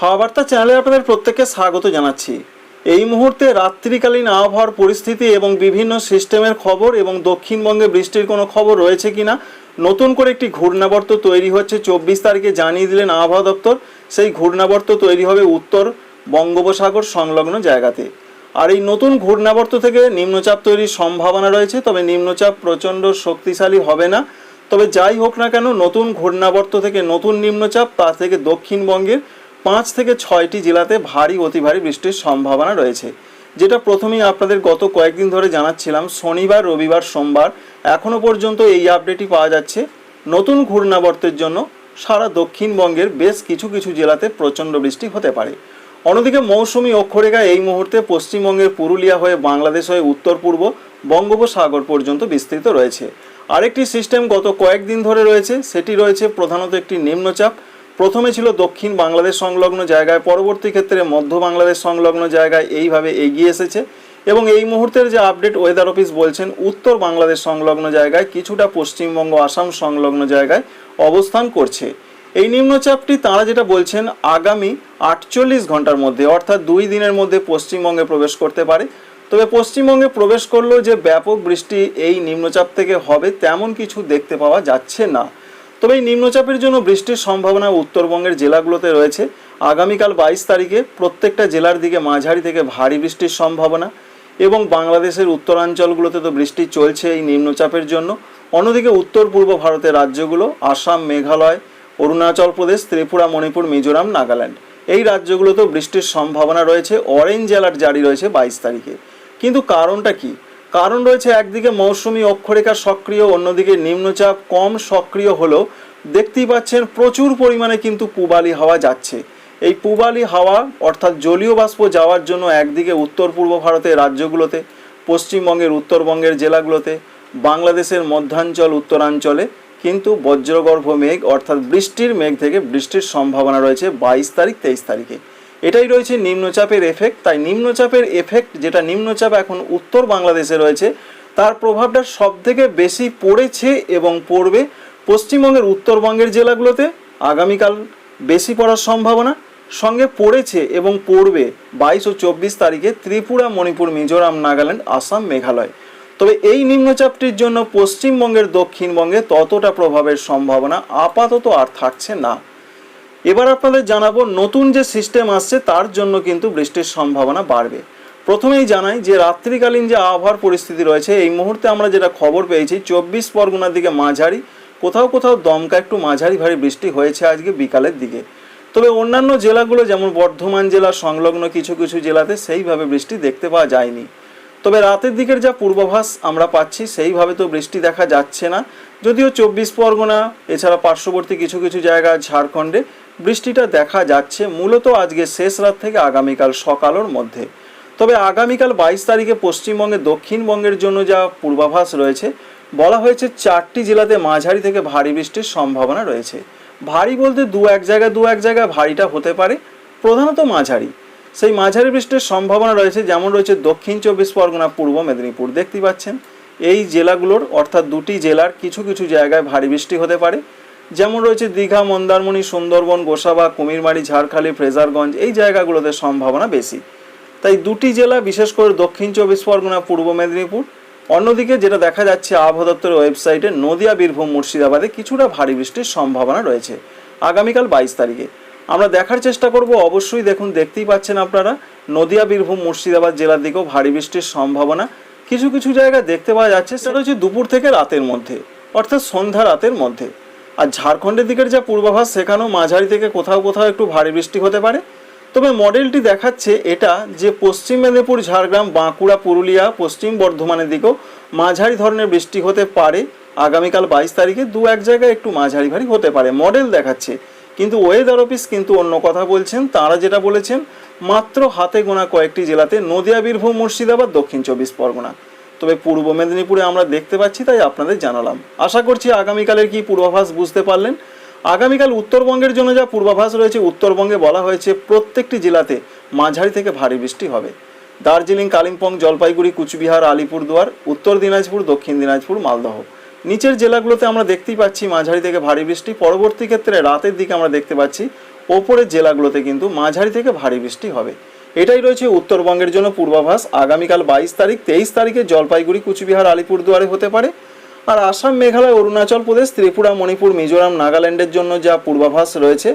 হাওয়া বার্তা চ্যানেলে আপনাদের প্রত্যেককে স্বাগত জানাচ্ছি। এই মুহূর্তে রাত্রিকালীন আবহাওয়ার পরিস্থিতি এবং বিভিন্ন সিস্টেমের খবর এবং দক্ষিণবঙ্গে বৃষ্টির কোনো খবর রয়েছে কিনা, নতুন করে একটি ঘূর্ণাবর্ত তৈরি হচ্ছে 24 তারিখে জানিয়ে দিলেন আবহাওয়া দপ্তর। সেই ঘূর্ণাবর্ত তৈরি হবে উত্তর বঙ্গোপসাগর সংলগ্ন জায়গাতে। আর এই নতুন ঘূর্ণাবর্ত থেকে নিম্নচাপ তৈরির সম্ভাবনা রয়েছে, তবে নিম্নচাপ প্রচণ্ড শক্তিশালী হবে না। তবে যাই হোক না কেন, নতুন ঘূর্ণাবর্ত থেকে নতুন নিম্নচাপ, তা থেকে দক্ষিণবঙ্গের 5 থেকে 6টি জেলাতে ভারী অতি ভারী বৃষ্টির সম্ভাবনা রয়েছে, যেটা প্রথমেই আপনাদের গত কয়েকদিন ধরে জানাচ্ছিলাম। শনিবার, রবিবার, সোমবার এখনও পর্যন্ত এই আপডেটই পাওয়া যাচ্ছে। নতুন ঘূর্ণাবর্তের জন্য সারা দক্ষিণবঙ্গের বেশ কিছু কিছু জেলাতে প্রচণ্ড বৃষ্টি হতে পারে। অন্যদিকে মৌসুমি অক্ষরেখা এই মুহূর্তে পশ্চিমবঙ্গের পুরুলিয়া হয়ে বাংলাদেশ হয়ে উত্তর পূর্ব বঙ্গোপসাগর পর্যন্ত বিস্তৃত রয়েছে। আরেকটি সিস্টেম গত কয়েকদিন ধরে রয়েছে, সেটি রয়েছে প্রধানত একটি নিম্নচাপ। প্রথমে ছিল দক্ষিণ বাংলাদেশ সংলগ্ন জায়গায়, পরবর্তী ক্ষেত্রে মধ্য বাংলাদেশ সংলগ্ন জায়গায় এইভাবে এগিয়ে এসেছে এবং এই মুহূর্তের যে আপডেট ওয়েদার অফিস বলছেন, উত্তর বাংলাদেশ সংলগ্ন জায়গায় কিছুটা পশ্চিমবঙ্গ আসাম সংলগ্ন জায়গায় অবস্থান করছে। এই নিম্নচাপটি তাঁরা যেটা বলছেন, আগামী 48 ঘন্টার মধ্যে অর্থাৎ 2 দিনের মধ্যে পশ্চিমবঙ্গে প্রবেশ করতে পারে। তবে পশ্চিমবঙ্গে প্রবেশ করলেও যে ব্যাপক বৃষ্টি এই নিম্নচাপ থেকে হবে তেমন কিছু দেখতে পাওয়া যাচ্ছে না। তবে এই নিম্নচাপের জন্য বৃষ্টির সম্ভাবনা উত্তরবঙ্গের জেলাগুলোতে রয়েছে। আগামীকাল 22 তারিখে প্রত্যেকটা জেলার দিকে মাঝারি থেকে ভারী বৃষ্টির সম্ভাবনা এবং বাংলাদেশের উত্তরাঞ্চলগুলোতে তো বৃষ্টি চলছে এই নিম্নচাপের জন্য। অন্যদিকে উত্তর পূর্ব ভারতের রাজ্যগুলো আসাম, মেঘালয়, অরুণাচল প্রদেশ, ত্রিপুরা, মণিপুর, মিজোরাম, নাগাল্যান্ড এই রাজ্যগুলোতেও বৃষ্টির সম্ভাবনা রয়েছে। অরেঞ্জ অ্যালার্ট জারি রয়েছে 22 তারিখে। কিন্তু কারণটা কি? কারণ রয়েছে একদিকে মৌসুমি অক্ষরেখা সক্রিয়, অন্যদিকে নিম্নচাপ কম সক্রিয় হলেও দেখতেই পাচ্ছেন প্রচুর পরিমাণে কিন্তু পূবালি হাওয়া যাচ্ছে। এই পূবালি হাওয়া অর্থাৎ জলীয় বাষ্প যাওয়ার জন্য একদিকে উত্তর পূর্ব ভারতের রাজ্যগুলোতে, পশ্চিমবঙ্গের উত্তরবঙ্গের জেলাগুলোতে, বাংলাদেশের মধ্যাঞ্চল উত্তরাঞ্চলে কিন্তু বজ্রগর্ভ মেঘ অর্থাৎ বৃষ্টির মেঘ থেকে বৃষ্টির সম্ভাবনা রয়েছে 22 তারিখ 23 তারিখে। এটাই রয়েছে নিম্নচাপের এফেক্ট। তাই নিম্নচাপের এফেক্ট, যেটা নিম্নচাপ এখন উত্তর বাংলাদেশে রয়েছে, তার প্রভাবটা সবথেকে বেশি পড়েছে এবং পড়বে পশ্চিমবঙ্গের উত্তরবঙ্গের জেলাগুলোতে। আগামীকাল বেশি পড়ার সম্ভাবনা, সঙ্গে পড়েছে এবং পড়বে 22 ও 24 তারিখে ত্রিপুরা, মণিপুর, মিজোরাম, নাগাল্যান্ড, আসাম, মেঘালয়। তবে এই নিম্নচাপটির জন্য পশ্চিমবঙ্গের দক্ষিণবঙ্গে ততটা প্রভাবের সম্ভাবনা আপাতত আর থাকছে না। এবার আপনাদের জানাবো নতুন যে সিস্টেম আসছে তার জন্য কিন্তু বৃষ্টির সম্ভাবনা বাড়বে। প্রথমেই জানাই যে রাত্রিকালীন যে আবহাওয়ার পরিস্থিতি রয়েছে, এই মুহূর্তে আমরা যেটা খবর পেয়েছি 24 পরগনার দিকে মাঝারি, কোথাও কোথাও দমকা একটু মাঝারি ভারী বৃষ্টি হয়েছে আজকে বিকালের দিকে। তবে অন্যান্য জেলাগুলো যেমন বর্ধমান জেলা সংলগ্ন কিছু কিছু জেলাতে সেইভাবে বৃষ্টি দেখতে পাওয়া যায়নি। তবে রাতের দিকের যা পূর্বাভাস আমরা পাচ্ছি সেইভাবে তো বৃষ্টি দেখা যাচ্ছে না, যদিও 24 পরগনা এছাড়া পার্শ্ববর্তী কিছু কিছু জায়গা ঝাড়খণ্ডে বৃষ্টিটা দেখা যাচ্ছে মূলত আজকে শেষ রাত থেকে আগামীকাল সকালের মধ্যে। তবে আগামীকাল 22 তারিখে পশ্চিমবঙ্গে দক্ষিণবঙ্গের জন্য যা পূর্বাভাস রয়েছে, বলা হয়েছে 4টি জেলাতে মাঝারি থেকে ভারী বৃষ্টির সম্ভাবনা রয়েছে। ভারী বলতে দু এক জায়গায় ভারীটা হতে পারে, প্রধানত মাঝারি। সেই মাঝারি বৃষ্টির সম্ভাবনা রয়েছে, যেমন রয়েছে দক্ষিণ 24 পরগনা, পূর্ব মেদিনীপুর। দেখতেই পাচ্ছেন এই জেলাগুলোর অর্থাৎ 2টি জেলার কিছু কিছু জায়গায় ভারী বৃষ্টি হতে পারে, যেমন রয়েছে দীঘা, মন্দারমণি, সুন্দরবন, গোসাবা, কুমিরমারি, ঝাড়খালি, ফ্রেজারগঞ্জ এই জায়গাগুলোতে সম্ভাবনা বেশি। তাই 2টি জেলা বিশেষ করে দক্ষিণ 24 পরগনা, পূর্ব মেদিনীপুর। অন্যদিকে যেটা দেখা যাচ্ছে আবহাওয়া দপ্তরের ওয়েবসাইটে, নদিয়া, বীরভূম, মুর্শিদাবাদে কিছুটা ভারী বৃষ্টির সম্ভাবনা রয়েছে আগামীকাল 22 তারিখে। আমরা দেখার চেষ্টা করব, অবশ্যই দেখুন, দেখতেই পাচ্ছেন আপনারা নদিয়া, বীরভূম, মুর্শিদাবাদ জেলার দিকেও ভারী বৃষ্টির সম্ভাবনা কিছু কিছু জায়গায় দেখতে পাওয়া যাচ্ছে। সেটা হচ্ছে দুপুর থেকে রাতের মধ্যে অর্থাৎ সন্ধ্যা রাতের মধ্যে। আর ঝাড়খণ্ডের দিকের যা পূর্বাভাস, সেখানেও মাঝারি থেকে কোথাও কোথাও একটু ভারী বৃষ্টি হতে পারে। তবে মডেলটি দেখাচ্ছে এটা যে পশ্চিম মেদিনীপুর, ঝাড়গ্রাম, বাঁকুড়া, পুরুলিয়া, পশ্চিম বর্ধমানের দিকেও মাঝারি ধরনের বৃষ্টি হতে পারে আগামীকাল 22 তারিখে। 2 এক জায়গায় একটু মাঝারি ভারী হতে পারে মডেল দেখাচ্ছে, কিন্তু ওয়েদার অফিস কিন্তু অন্য কথা বলছেন। তারা যেটা বলেছেন, মাত্র হাতে গোনা কয়েকটি জেলাতে, নদিয়া, বীরভূম, মুর্শিদাবাদ, দক্ষিণ 24 পরগনা। তবে পূর্ব মেদিনীপুরে আমরা দেখতে পাচ্ছি, তাই আপনাদের জানালাম। আশা করছি আগামীকালের কি পূর্বাভাস বুঝতে পারলেন। আগামীকাল উত্তরবঙ্গের জন্য যা পূর্বাভাস রয়েছে, উত্তরবঙ্গে বলা হয়েছে প্রত্যেকটি জেলাতে মাঝারি থেকে ভারী বৃষ্টি হবে। দার্জিলিং, কালিম্পং, জলপাইগুড়ি, কুচবিহার, আলিপুরদুয়ার, উত্তর দিনাজপুর, দক্ষিণ দিনাজপুর, মালদহ নিচের জেলাগুলোতে আমরা দেখতেই পাচ্ছি মাঝারি থেকে ভারী বৃষ্টি। পরবর্তী ক্ষেত্রে রাতের দিকে আমরা দেখতে পাচ্ছি ওপরের জেলাগুলোতে কিন্তু মাঝারি থেকে ভারী বৃষ্টি হবে। এটাই রয়েছে উত্তরবঙ্গের জন্য পূর্বাভাস। আগামীকাল 22 তারিখ, 23 তারিখে জলপাইগুড়ি, কুচবিহার, আলিপুরদুয়ারে হতে পারে। আর আসাম, মেঘালয়, অরুণাচল প্রদেশ, ত্রিপুরা, মণিপুর, মিজোরাম, নাগাল্যান্ডের জন্য যা পূর্বাভাস রয়েছে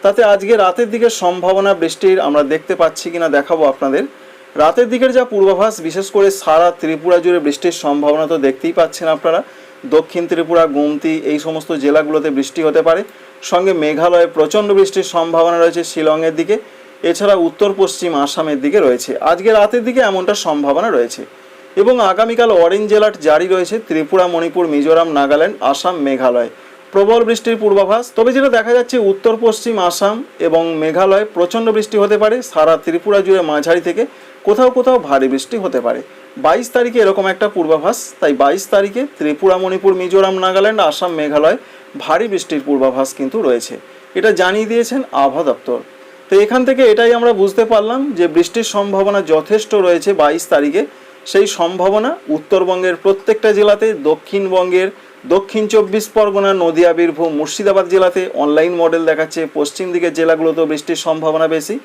তাতে আজকে রাতের দিকে সম্ভাবনা বৃষ্টির আমরা দেখতে পাচ্ছি কিনা দেখাবো আপনাদের। রাতের দিকের যা পূর্বাভাস, বিশেষ করে সারা ত্রিপুরা জুড়ে বৃষ্টির সম্ভাবনা তো দেখতেই পাচ্ছেন আপনারা। দক্ষিণ ত্রিপুরা, গোমতি এই সমস্ত জেলাগুলোতে বৃষ্টি হতে পারে। সঙ্গে মেঘালয়ে প্রচণ্ড বৃষ্টির সম্ভাবনা রয়েছে শিলংয়ের দিকে। এছাড়া উত্তর পশ্চিম আসামের দিকে রয়েছে। আজকে রাতের দিকে এমনটা সম্ভাবনা রয়েছে। এবং আগামীকাল অরেঞ্জ অ্যালার্ট জারি রয়েছে ত্রিপুরা, মণিপুর, মিজোরাম, নাগাল্যান্ড, আসাম, মেঘালয়। প্রবল বৃষ্টির পূর্বাভাস। তবে যেটা দেখা যাচ্ছে উত্তর পশ্চিম আসাম এবং মেঘালয় প্রচণ্ড বৃষ্টি হতে পারে। সারা ত্রিপুরা জুড়ে মাঝারি থেকে কোথাও কোথাও ভারী বৃষ্টি হতে পারে। 22 তারিখে এরকম একটা পূর্বাভাস। তাই 22 তারিখে ত্রিপুরা, মণিপুর, মিজোরাম, নাগাল্যান্ড, আসাম, মেঘালয় ভারী বৃষ্টির পূর্বাভাস কিন্তু রয়েছে। এটা জানিয়ে দিয়েছেন আবহাওয়া দপ্তর। তো এখান থেকে এটাই আমরা বুঝতে পারলাম যে বৃষ্টির সম্ভাবনা যথেষ্ট রয়েছে 22 তারিখে। সেই সম্ভাবনা উত্তরবঙ্গের প্রত্যেকটা জেলাতে, দক্ষিণবঙ্গের দক্ষিণ 24 পরগনা, নদিয়া, বীরভূম, মুর্শিদাবাদ জেলাতে অনলাইন মডেল দেখাচ্ছে পশ্চিম দিকের জেলাগুলোতেও বৃষ্টির সম্ভাবনা বেশি।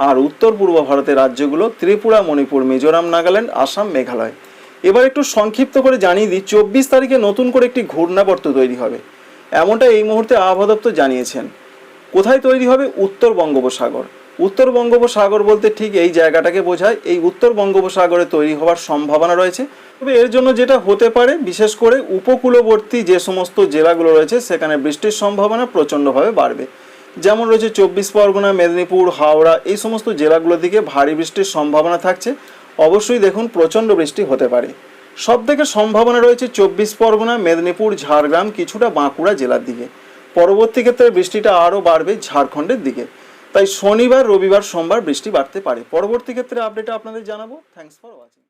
আর উত্তর পূর্ব ভারতের রাজ্যগুলো ত্রিপুরা, মণিপুর, মিজোরাম, নাগাল্যান্ড, আসাম, মেঘালয়। এবার একটু সংক্ষিপ্ত করে জানিয়ে দিই, 24 তারিখে নতুন করে একটি ঘূর্ণাবর্ত তৈরি হবে, এমনটা এই মুহূর্তে আবহাওয়া দপ্তর জানিয়েছেন। কোথায় তৈরি হবে? উত্তর বঙ্গোপসাগর। উত্তর বঙ্গোপসাগর বলতে ঠিক এই জায়গাটাকে বোঝায়। এই উত্তর বঙ্গোপসাগরে তৈরি হওয়ার সম্ভাবনা রয়েছে। তবে এর জন্য যেটা হতে পারে, বিশেষ করে উপকূলবর্তী যে সমস্ত জেলাগুলো রয়েছে সেখানে বৃষ্টির সম্ভাবনা প্রচণ্ডভাবে বাড়বে। যেমন রয়েছে 24 পরগনা, মেদিনীপুর, হাওড়া এই সমস্ত জেলাগুলোর দিকে ভারী বৃষ্টির সম্ভাবনা থাকছে। অবশ্যই দেখুন প্রচণ্ড বৃষ্টি হতে পারে। সব থেকে সম্ভাবনা রয়েছে 24 পরগনা, মেদিনীপুর, ঝাড়গ্রাম, কিছুটা বাঁকুড়া জেলার দিকে। পরবর্তী ক্ষেত্রে বৃষ্টিটা আরও বাড়বে ঝাড়খণ্ডের দিকে। তাই শনিবার, রবিবার, সোমবার বৃষ্টি বাড়তে পারে। পরবর্তী ক্ষেত্রে আপডেট আপনাদের জানাবো। Thanks for watching.